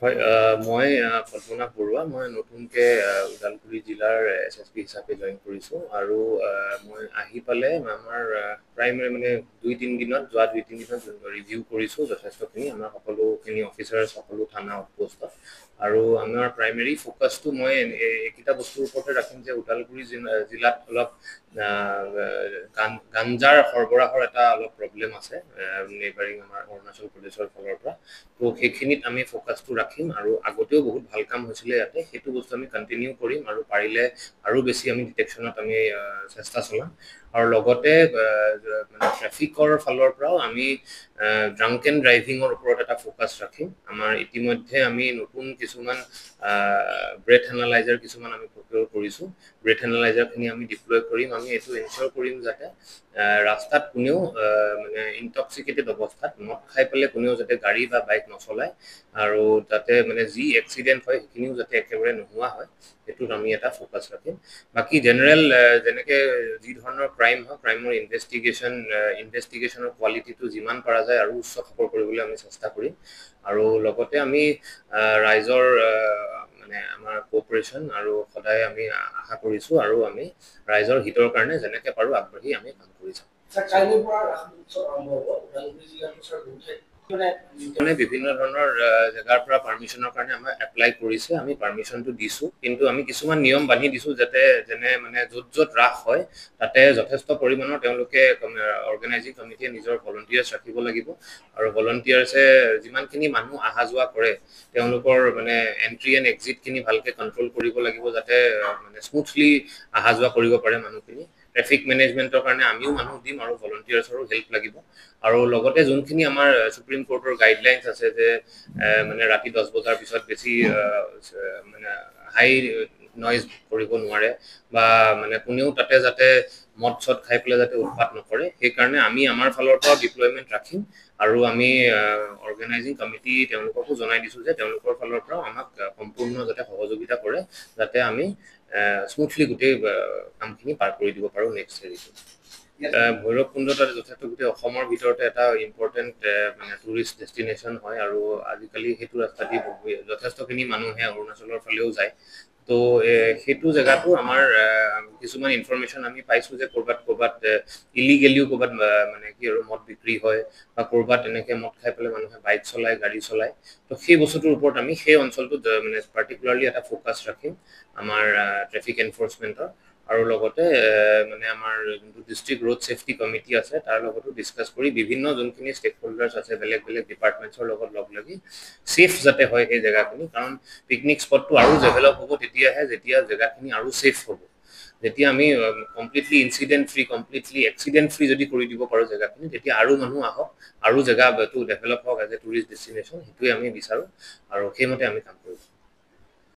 হয় মই পদ্মনাভ বৰুৱা মই নতুনকে ওদালগুৰি জিলাৰ এছএছপি হিচাপে জইন কৰিছোঁ আৰু মই আহি পালে আমাৰ প্ৰায় মানে দুই তিনি দিনত ৰিভিউ কৰিছোঁ যথেষ্টখিনি আমাৰ সকলোখিনি অফিচাৰ সকলো থানা আউটপোষ্টত আৰু আমাৰ প্ৰাইমেৰী ফ'কাছটো মই এইকেইটা বস্তুৰ ওপৰতে ৰাখিম যে ওদালগুৰি জিলাত অলপ গাঞ্জাৰ সৰবৰাহৰ এটা অলপ প্ৰব্লেম আছে নেইবাৰিং আমাৰ অৰুণাচল প্ৰদেশৰ ফালৰ পৰা তো সেইখিনিত আমি ফ'কাছটো ৰাখিম আৰু আগতেও বহুত ভাল কাম হৈছিলে ইয়াতে সেইটো বস্তু আমি কণ্টিনিউ কৰিম আৰু পাৰিলে আৰু বেছি আমি ডিটেকশ্যনত আমি চেষ্টা চলাম আৰু লগতে মানে ট্ৰেফিকৰ ফালৰ পৰাও আমি ড্ৰাংক এণ্ড ড্ৰাইভিঙৰ ওপৰত এটা ফ'কাছ ৰাখিম আমাৰ ইতিমধ্যে আমি নতুন কিছুমান ব্ৰেথ এনালাইজাৰ কিছুমান আমি প্ৰকিয়ৰ কৰিছোঁ ব্ৰেথ এনালাইজাৰখিনি আমি ডিপ্লয় কৰিম আমি এইটো এনচিয়ৰ কৰিম যাতে ৰাস্তাত কোনেও মানে ইনটক্সিকেটেড অৱস্থাত মদ খাই পেলাই কোনেও যাতে গাড়ী বা বাইক নচলায় আৰু যাতে মানে যি এক্সিডেণ্ট হয় সেইখিনিও যাতে একেবাৰে নোহোৱা হয় সেইটোত আমি এটা ফ'কাছ ৰাখিম বাকী জেনেৰেল যেনেকৈ যি ধৰণৰ ক্ৰাইম হয় ক্ৰাইমৰ ইনভেষ্টিগেশ্যনৰ কোৱালিটিটো যিমান পৰা যায় আৰু উচ্চ খাপৰ কৰিবলৈ আমি চেষ্টা কৰিম আৰু লগতে আমি ৰাইজৰ মানে আমাৰ কোঅপাৰেশ্যন আৰু সদায় আমি আশা কৰিছোঁ আৰু আমি ৰাইজৰ হিতৰ কাৰণে যেনেকৈ পাৰোঁ আগবাঢ়ি আমি কাম কৰি যাম মানে বিভিন্ন ধৰণৰ জেগাৰ পৰা পাৰ্মিশ্যনৰ কাৰণে আমাৰ এপ্লাই কৰিছে আমি পাৰ্মিশ্যনটো দিছোঁ কিন্তু আমি কিছুমান নিয়ম বান্ধি দিছোঁ যাতে যেনে মানে য'ত য'ত ৰাস হয় তাতে যথেষ্ট পৰিমাণৰ তেওঁলোকে অৰ্গেনাইজিং কমিটিয়ে নিজৰ ভলণ্টিয়াৰ্ছ ৰাখিব লাগিব আৰু ভলণ্টিয়াৰ্ছে যিমানখিনি মানুহ অহা যোৱা কৰে তেওঁলোকৰ মানে এণ্ট্ৰি এণ্ড এক্সিটখিনি ভালকৈ কণ্ট্ৰল কৰিব লাগিব যাতে মানে স্মুথলি অহা যোৱা কৰিব পাৰে মানুহখিনি ট্ৰেফিক মেনেজমেণ্টৰ কাৰণে আমিও মানুহ দিম আৰু ভলণ্টিয়াৰ্ছৰো হেল্প লাগিব আৰু লগতে যোনখিনি আমাৰ সুপ্ৰিম কোৰ্টৰ গাইডলাইনছ আছে যে মানে ৰাতি 10 বজাৰ পিছত বেছি মানে হাই নইজ কৰিব নোৱাৰে বা মানে কোনেও তাতে যাতে মদ চদ খাই পেলাই যাতে উৎপাত নকৰে সেইকাৰণে আমি আমাৰ ফালৰ পৰা ডিপ্লয়মেণ্ট ৰাখিম আৰু আমি অৰ্গেনাইজিং কমিটি তেওঁলোককো জনাই দিছোঁ যে তেওঁলোকৰ ফালৰ পৰাও আমাক সম্পূৰ্ণ যাতে সহযোগিতা কৰে যাতে আমি স্মুথলি গোটেই কামখিনি পাৰ কৰি দিব পাৰোঁ নেক্সট হেৰিটো ভৈৰৱকুণ্ড তাত যথেষ্ট গোটেই অসমৰ ভিতৰতে এটা ইম্পৰ্টেণ্ট মানে টুৰিষ্ট ডেষ্টিনেশ্যন হয় আৰু আজিকালি সেইটো ৰাস্তা দি যথেষ্টখিনি মানুহে অৰুণাচলৰ ফালেও যায় তো সেইটো জেগাটো আমাৰ কিছুমান ইনফৰমেশ্যন আমি পাইছোঁ যে ক'ৰবাত ইলিগেলিও ক'ৰবাত মানে কি আৰু মদ বিক্ৰী হয় বা ক'ৰবাত এনেকৈ মদ খাই পেলাই মানুহে বাইক চলায় গাড়ী চলায় তো সেই বস্তুটোৰ ওপৰত আমি সেই অঞ্চলটোত মানে পাৰ্টিকুলাৰলি এটা ফ'কাছ ৰাখিম আমাৰ ট্ৰেফিক এনফৰ্চমেণ্টৰ আৰু লগতে মানে আমাৰ যোনটো ডিষ্ট্ৰিক্ট ৰোড ছেফটি কমিটি আছে তাৰ লগতো ডিছকাছ কৰি বিভিন্ন যোনখিনি ষ্টেক হোল্ডাৰ্ছ আছে বেলেগ বেলেগ ডিপাৰ্টমেণ্টছৰ লগত লগ লাগি ছেফ যাতে হয় সেই জেগাখিনি কাৰণ পিকনিক স্পটটো আৰু ডেভেলপ হ'ব তেতিয়াহে যেতিয়া জেগাখিনি আৰু ছেফ হ'ব যেতিয়া আমি completely incident free completely accident free যদি কৰি দিব পাৰোঁ জেগাখিনি তেতিয়া আৰু মানুহ আহক আৰু জেগাটো ডেভেলপ হওক এজ এ টুৰিষ্ট ডেষ্টিনেশ্যন সেইটোৱে আমি বিচাৰোঁ আৰু সেইমতে আমি কাম কৰিম